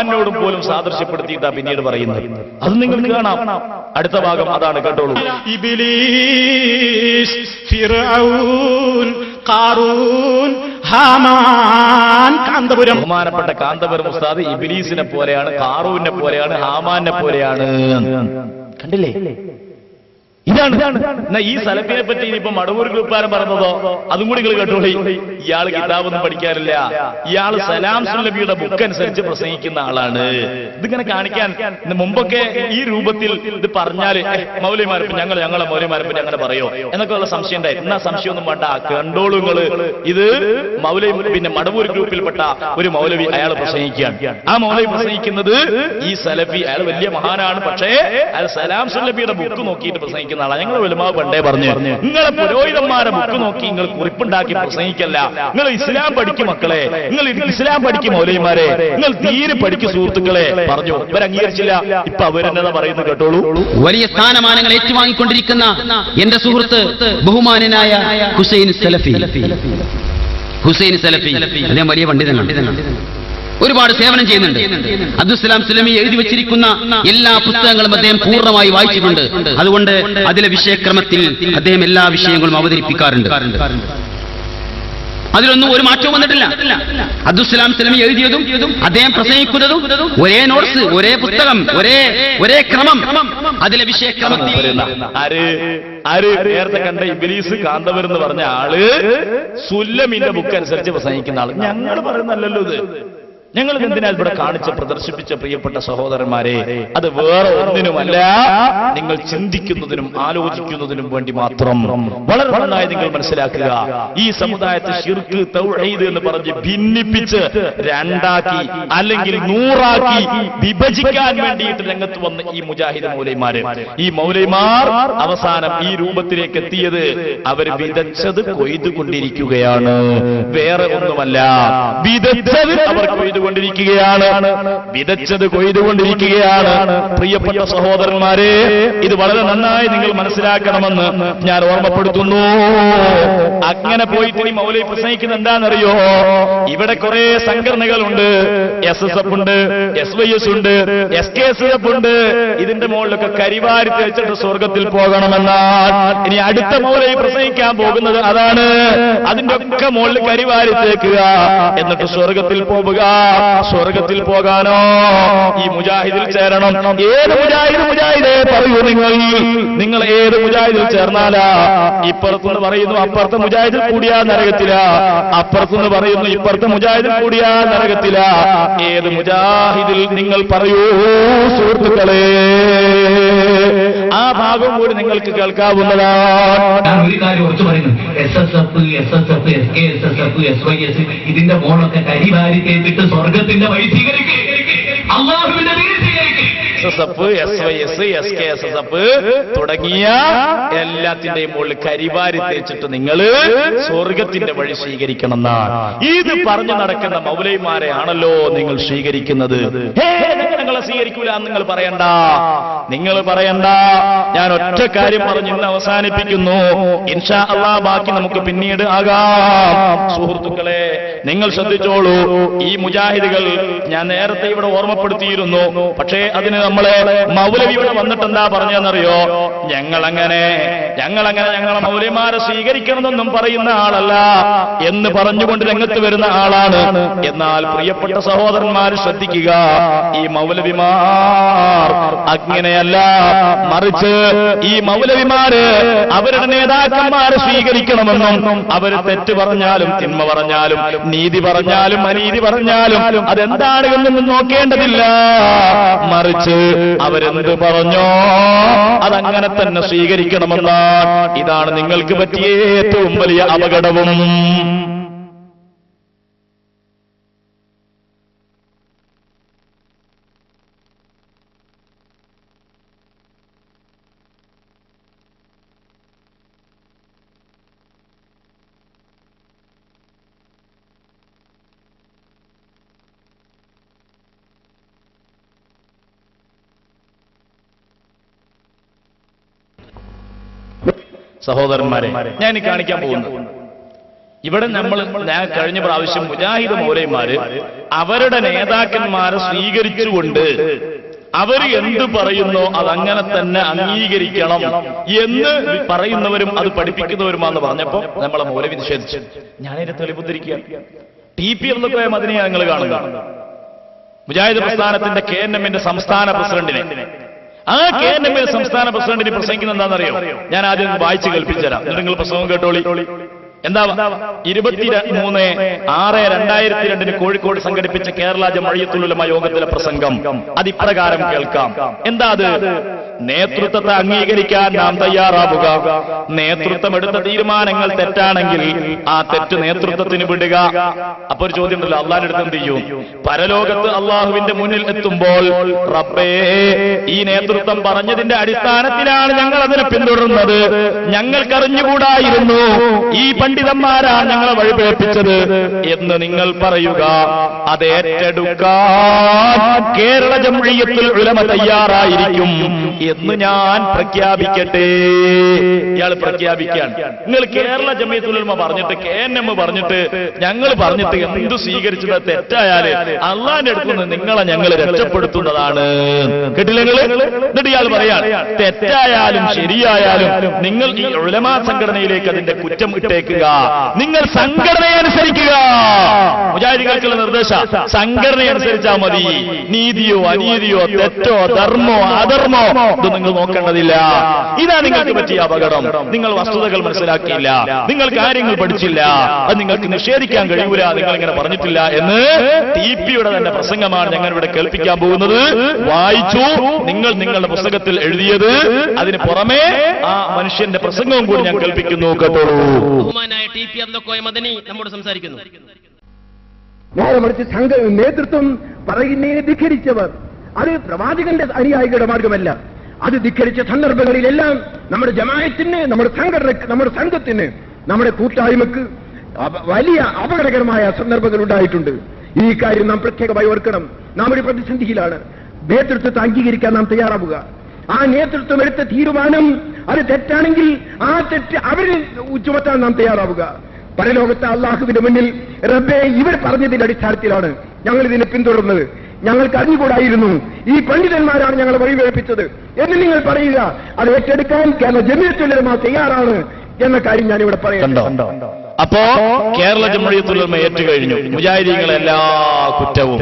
ഹാമാനോടും പോലും സാദൃശ്യപ്പെടുത്തിയിട്ടാ പിന്നീട് പറയുന്നത്. അത് നിങ്ങൾക്ക് കാണാം. അടുത്ത ഭാഗം അതാണ്, കേട്ടോളൂ. ഇബ്ലീസ്, ഫിർഔൻ, ഖാറൂൻ, ഹാമാൻ, കാന്തപുരം. ബഹുമാനപ്പെട്ട കാന്തപുരം ഉസ്താദ് ഇബ്ലീസിനെ പോലെയാണ്, ഖാറൂനെ പോലെയാണ്, ഹാമാനെ പോലെയാണ്. കണ്ടില്ലേ? ഇതാണ്. ഈ സലഫിനെ പറ്റി ഇനിയിപ്പോ മടവൂർ ഗ്രൂപ്പുകാരൻ പറഞ്ഞതോ അതും കൂടി നിങ്ങൾ കേട്ടോളി. ഇയാള് കിതാബൊന്നും പഠിക്കാറില്ല, ഇയാള് സലാം സുല്ലബിയുടെ ബുക്ക് അനുസരിച്ച് പ്രസംഗിക്കുന്ന ആളാണ്. ഇതിങ്ങനെ കാണിക്കാൻ മുമ്പൊക്കെ ഈ രൂപത്തിൽ ഇത് പറഞ്ഞാല് മൗലവിമാരപ്പം ഞങ്ങളെ മൗലവിമാരെ പറ്റി അങ്ങനെ പറയോ എന്നൊക്കെ ഉള്ള സംശയം ഉണ്ടായി. എന്നാ സംശയമൊന്നും വേണ്ട, കണ്ടോളൂ നിങ്ങള്. ഇത് മൗലവി, പിന്നെ മടവൂർ ഗ്രൂപ്പിൽപ്പെട്ട ഒരു മൗലവി അയാൾ പ്രസംഗിക്കുകയാണ്. ആ മൗലവി പ്രസംഗിക്കുന്നത് ഈ സലഫി, അയാൾ വലിയ മഹാനാണ്, പക്ഷേ അയാൾ സലാം സുല്ലബിയുടെ ബുക്ക് നോക്കിയിട്ട് പ്രസംഗിക്കുന്ന ആളാണ്. ഞങ്ങൾ ഉലമാവ് പണ്ടേ പറഞ്ഞു, നിങ്ങളെ പുരോഹിതന്മാരെ ബുക്ക് നോക്കി നിങ്ങൾ കുറിപ്പുണ്ടാക്കി പ്രസംഗിക്കല്ല. നിങ്ങൾ ഇസ്ലാം പഠിക്കും മക്കളെ, നിങ്ങൾ ഇസ്ലാം പഠിക്കും മൗലവിമാരെ, നിങ്ങൾ തീരെ പഠിക്കും സുഹൃത്തുക്കളെ പറഞ്ഞു. ഇവർ അംഗീകരിച്ചില്ല. ഇപ്പൊ അവരെന്നതാ പറയുന്നത്, കേട്ടോളൂ. വലിയ സ്ഥാനമാനങ്ങൾ ഏറ്റുവാങ്ങിക്കൊണ്ടിരിക്കുന്ന എന്റെ സുഹൃത്ത് ബഹുമാനനായ ഹുസൈൻ സലഫി, അദ്ദേഹം വലിയ പണ്ഡിതനാണ്, ഒരുപാട് സേവനം ചെയ്യുന്നുണ്ട്. അബ്ദുസ്സലാം സുലമി എഴുതി വെച്ചിരിക്കുന്ന എല്ലാ പുസ്തകങ്ങളും അദ്ദേഹം പൂർണ്ണമായി വായിച്ചിട്ടുണ്ട്. അതുകൊണ്ട് അതിലെ വിഷയക്രമത്തിൽ അദ്ദേഹം എല്ലാ വിഷയങ്ങളും അവതരിപ്പിക്കാറുണ്ട്. അതിലൊന്നും ഒരു മാറ്റവും വന്നിട്ടില്ല. അബ്ദുസ്സലാം സുലമി എഴുതിയതും അദ്ദേഹം പ്രസംഗിക്കുന്നതും ഒരേ നോട്ട്സ്, ഒരേ പുസ്തകം, ഒരേ ക്രമം. അതിലെ വിഷയക്രമത്തിൽ നേരത്തെ കണ്ട ഇബ്ലീസ് കാന്തപുരം എന്ന് പറഞ്ഞ ആള് സുല്ലമിന്റെ ബുക്ക് അനുസരിച്ച് പ്രസംഗിക്കുന്ന ആള്. ഞങ്ങൾ പറയുന്നല്ലോ ഇത്. ഞങ്ങൾ എന്തിനാ ഇവിടെ കാണിച്ച് പ്രദർശിപ്പിച്ച പ്രിയപ്പെട്ട സഹോദരന്മാരെ? അത് വേറെ ഒന്നിനുമല്ല, നിങ്ങൾ ചിന്തിക്കുന്നതിനും ആലോചിക്കുന്നതിനും വേണ്ടി മാത്രം. വളരെ നന്നായി നിങ്ങൾ മനസ്സിലാക്കുക, ഈ സമുദായത്തെ ശിർക്ക് തൗഹീദ് എന്ന് പറഞ്ഞ് ഭിന്നിപ്പിച്ച് രണ്ടാക്കി അല്ലെങ്കിൽ നൂറാക്കി വിഭജിക്കാൻ വേണ്ടിയിട്ട് രംഗത്ത് വന്ന് ഈ മുജാഹിദ് മൗലൈമാര്, ഈ മൗലൈമാർ അവസാനം ഈ രൂപത്തിലേക്ക് എത്തിയത് അവർ വിതച്ചത് കൊയ്തുകൊണ്ടിരിക്കുകയാണ്. വേറെ ഒന്നുമല്ല, വിതച്ചത് അവർ കൊയ്തുകൊണ്ടിരിക്കുകയാണ്, വിതച്ചത് കൊയ്തുകൊണ്ടിരിക്കുകയാണ്. പ്രിയപ്പെട്ട സഹോദരന്മാരെ, ഇത് വളരെ നന്നായി നിങ്ങൾ മനസ്സിലാക്കണമെന്ന് ഞാൻ ഓർമ്മപ്പെടുത്തുന്നു. അങ്ങനെ പോയിട്ട് ഇനി മൗലവി പ്രസംഗിക്കുന്ന എന്താണെന്നറിയോ? ഇവിടെ കുറെ സംഘടനകളുണ്ട്, SSF ഉണ്ട്, SYS ഉണ്ട്, SKSF ഉണ്ട്. ഇതിന്റെ മുകളിലൊക്കെ കരിവാരി തേച്ചിട്ട് സ്വർഗത്തിൽ പോകണമെന്നാൽ ഇനി അടുത്ത മൗലവി പ്രസംഗിക്കാൻ പോകുന്നത് അതാണ്. അതിന്റെ ഒക്കെ മുകളിൽ കരിവാരി തേക്കുക, എന്നിട്ട് സ്വർഗത്തിൽ പോവുക. സ്വർഗത്തിൽ പോകാനോ ഈ മുജാഹിദിൽ ചേരണം. ഏത് മുജാഹിദേ പറയൂ നിങ്ങൾ ഏത് മുജാഹിദിൽ ചേർന്നാലാ? ഇപ്പുറത്തുനിന്ന് പറയുന്നു അപ്പുറത്തെ മുജാഹിദിൽ കൂടിയാ നരകത്തില, അപ്പുറത്തുനിന്ന് പറയുന്നു ഇപ്പുറത്തെ മുജാഹിദിൽ കൂടിയാ നരകത്തില. ഏത് മുജാഹിദിൽ നിങ്ങൾ പറയൂ സുഹൃത്തുക്കളെ. ആ ഭാഗം കൂടി നിങ്ങൾക്ക് കേൾക്കാവുന്നതാണ്. ഞാൻ ഒരു കാര്യം ഉറച്ചു പറയുന്നു, SSF, SKSF, SYS ഇതിന്റെ മോളൊക്കെ കരിവാരി തേച്ചിട്ട് സ്വർഗത്തിന്റെ വഴി സ്വീകരിക്കുക, അല്ലാഹുവിന്റെ പേര് സ്വീകരിക്കുക. SSF, SYS, SKSF തുടങ്ങിയ എല്ലാത്തിന്റെയും മുകളിൽ കരിവാരി തേച്ചിട്ട് നിങ്ങൾ സ്വർഗത്തിന്റെ വഴി സ്വീകരിക്കണം എന്നാണ്. ഇത് പറഞ്ഞു നടക്കുന്ന മൗലൈമാരെ ആണല്ലോ നിങ്ങൾ സ്വീകരിക്കുന്നത്. നിങ്ങളെ സ്വീകരിക്കൂല നിങ്ങൾ പറയണ്ട, നിങ്ങൾ പറയണ്ട. ഞാൻ ഒറ്റ കാര്യം പറഞ്ഞ് ഇന്ന് അവസാനിപ്പിക്കുന്നു. ഇൻഷാ അല്ലാഹ് ബാക്കി നമുക്ക് പിന്നീട് ആകാം. സുഹൃത്തുക്കളെ, നിങ്ങൾ ശ്രദ്ധിച്ചോളൂ. ഈ മുജാഹിദുകൾ ഞാൻ നേരത്തെ ഇവിടെ ഓർമ്മപ്പെടുത്തിയിരുന്നു. പക്ഷേ അതിന് നമ്മളെ മൗലവി ഇവിടെ വന്നിട്ട് എന്താ പറഞ്ഞതെന്നറിയോ? ഞങ്ങളങ്ങനെ ഞങ്ങളെ മൗലവിമാരെ സ്വീകരിക്കണമെന്നൊന്നും പറയുന്ന ആളല്ല എന്ന് പറഞ്ഞുകൊണ്ട് രംഗത്ത് വരുന്ന ആളാണ്. എന്നാൽ പ്രിയപ്പെട്ട സഹോദരന്മാർ ശ്രദ്ധിക്കുക, ഈ മൗലവിമാർ അങ്ങനെയല്ല. മറിച്ച് ഈ മൗലവിമാര് അവരുടെ നേതാക്കന്മാരെ സ്വീകരിക്കണമെന്നും അവര് തെറ്റ് പറഞ്ഞാലും തിന്മ പറഞ്ഞാലും നീതി പറഞ്ഞാലും അനീതി പറഞ്ഞാലും അതെന്താണ് എന്നൊന്നും നോക്കേണ്ടതില്ല. മറിച്ച് അവരെന്ത് പറഞ്ഞോ അതങ്ങനെ തന്നെ സ്വീകരിക്കണമെന്നാണ്. ഇതാണ് നിങ്ങൾക്ക് പറ്റിയ ഏറ്റവും വലിയ അപകടവും. സഹോദരന്മാരെ, ഞാൻ കാണിക്കാൻ പോകുന്നു ഇവിടെ ഞാൻ കഴിഞ്ഞ പ്രാവശ്യം മുജാഹിദ് മൗലവിമാര് അവരുടെ നേതാക്കന്മാരെ സ്വീകരിച്ചുകൊണ്ട് അവർ എന്ത് പറയുന്നോ അതങ്ങനെ തന്നെ അംഗീകരിക്കണം എന്ന് പറയുന്നവരും അത് പഠിപ്പിക്കുന്നവരുമാണെന്ന് പറഞ്ഞപ്പോ നമ്മളെ മൗലവി നിഷേധിച്ചു. ഞാനതിന്റെ തെളിവുദ്ധരിക്കുകയാണ്. TP എന്നൊക്കെ മദനിയാണ് നിങ്ങൾ കാണുന്നത്. മുജാഹിദ് പ്രസ്ഥാനത്തിന്റെ KNM സംസ്ഥാന പ്രസിഡന്റിനെ, ആ KNM സംസ്ഥാന പ്രസിഡന്റിന് പ്രസംഗിക്കുന്നത് എന്താണെന്നറിയോ? ഞാൻ ആദ്യം വായിച്ച് കേൾപ്പിച്ചുതരാം, നിങ്ങൾ പ്രസംഗം കേട്ടോളി. എന്താ 23/6/2002 കോഴിക്കോട് സംഘടിപ്പിച്ച കേരള ജംഇയ്യത്തുൽ ഉലമ യോഗത്തിലെ പ്രസംഗം അതിപ്രകാരം കേൾക്കാം. എന്താ അത്? നേതൃത്വത്തെ അംഗീകരിക്കാൻ നാം തയ്യാറാവുക. നേതൃത്വം എടുത്ത തീരുമാനങ്ങൾ തെറ്റാണെങ്കിൽ ആ തെറ്റ് നേതൃത്വത്തിന് വിടുക. അപ്പൊ ഒരു ചോദ്യം ഉണ്ടല്ലോ, അള്ളാഹിന്റെ അടുത്ത് എന്ത് ചെയ്യും? പരലോകത്ത് അള്ളാഹുവിന്റെ മുന്നിൽ എത്തുമ്പോൾ റബ്ബേ, ഈ നേതൃത്വം പറഞ്ഞതിന്റെ അടിസ്ഥാനത്തിലാണ് ഞങ്ങൾ അതിനെ പിന്തുടർന്നത്, ഞങ്ങൾക്കറിഞ്ഞുകൂടായിരുന്നു, ഈ പണ്ഡിതന്മാരാണ് ഞങ്ങളെ വഴിപിഴപ്പിച്ചത് എന്ന് നിങ്ങൾ പറയുക. അത് ഏറ്റെടുക്കാൻ കേരള ജംഇയ്യത്തുൽ ഉലമ തയ്യാറായിരിക്കും എന്ന് ഞാൻ പ്രഖ്യാപിക്കട്ടെ. ഇയാൾ പ്രഖ്യാപിക്കുകയാണ്. നിങ്ങൾ കേരള ജംഇയ്യത്തുൽ ഉലമ പറഞ്ഞിട്ട് KNM പറഞ്ഞിട്ട് ഞങ്ങൾ പറഞ്ഞിട്ട് എന്തു സ്വീകരിച്ചത് തെറ്റായാല് അള്ളാന്റെ അടുത്ത് നിന്ന് നിങ്ങളെ ഞങ്ങൾ രക്ഷപ്പെടുത്തുന്നതാണ്. കേട്ടില്ല നിങ്ങൾ? എന്നിട്ട് ഇയാൾ പറയാണ് തെറ്റായാലും ശരിയായാലും നിങ്ങൾ ഈ ഉലമാ സംഘടനയിലേക്ക് അതിന്റെ കുറ്റം ഇട്ടേക്കുക, നിങ്ങൾ സംഘടനയെ അനുസരിക്കുക. മുജാഹിദുകൾക്കുള്ള നിർദ്ദേശ സംഘടനയെ അനുസരിച്ചാൽ മതി. നീതിയോ അനീതിയോ തെറ്റോ ധർമ്മോ അധർമ്മോ ഇത് നിങ്ങൾ നോക്കേണ്ടതില്ല. ഇതാ നിങ്ങൾക്ക് പറ്റിയ അപകടം. നിങ്ങൾ വസ്തുതകൾ മനസ്സിലാക്കിയില്ല, നിങ്ങൾ കാര്യങ്ങൾ പഠിച്ചില്ല, അത് നിങ്ങൾക്ക് നിഷേധിക്കാൻ കഴിയൂല, നിങ്ങൾ ഇങ്ങനെ പറഞ്ഞിട്ടില്ല എന്ന് TPയുടെ തന്നെ പ്രസംഗമാണ് ഞങ്ങൾ ഇവിടെ കേൾപ്പിക്കാൻ പോകുന്നത്. വായിച്ചു, നിങ്ങൾ നിങ്ങളുടെ പുസ്തകത്തിൽ എഴുതിയത്, അതിന് പുറമെ ആ മനുഷ്യന്റെ പ്രസംഗവും കൂടി ഞാൻ കേൾപ്പിക്കുന്നു. കേട്ടോളൂ. ബഹുമാനായ TP അബ്ദുൽ നമ്മോട് സംസാരിക്കുന്നു. നേരെ മറിച്ച് നേതൃത്വം പറയുന്നതിനെ ധിക്കരിച്ചവർ, അത് പ്രവാചകന്റെ അനുയായികളുടെ മാർഗമല്ല. അത് ധിക്കരിച്ച സന്ദർഭങ്ങളിലെല്ലാം നമ്മുടെ ജമാഅത്തിന്, നമ്മുടെ സംഘടനക്ക്, നമ്മുടെ സംഘത്തിന്, നമ്മുടെ കൂട്ടായ്മക്ക് വലിയ അപകടകരമായ സന്ദർഭങ്ങൾ ഉണ്ടായിട്ടുണ്ട്. ഈ കാര്യം നാം പ്രത്യേകമായി ഓർക്കണം. നാം ഒരു പ്രതിസന്ധിയിലാണ്. നേതൃത്വത്തെ അംഗീകരിക്കാൻ നാം തയ്യാറാവുക. ആ നേതൃത്വം എടുത്ത തീരുമാനം അത് തെറ്റാണെങ്കിൽ ആ തെറ്റ് അവരിൽ ചുമത്താൻ നാം തയ്യാറാവുക. പരലോകത്തെ അള്ളാഹുവിന്റെ മുന്നിൽ റബ്ബേ, ഇവർ പറഞ്ഞതിന്റെ അടിസ്ഥാനത്തിലാണ് ഞങ്ങൾ ഇതിനെ പിന്തുടർന്നത്, ഞങ്ങൾക്ക് അറിഞ്ഞുകൂടായിരുന്നു, ഈ പണ്ഡിതന്മാരാണ് ഞങ്ങളെ വഴിവേൽപ്പിച്ചത് എന്ന് നിങ്ങൾ പറയുക. അത് ഏറ്റെടുക്കാൻ കേരള ജംഇയ്യത്തുൽ ഉലമ തയ്യാറാണ് എന്ന കാര്യം ഞാനിവിടെ പറയാം. അപ്പോ കേരള ജംഇയ്യത്തുൽ ഉലമ ഏറ്റുകഴിഞ്ഞു മുജാഹിദീങ്ങളെ എല്ലാ കുറ്റവും.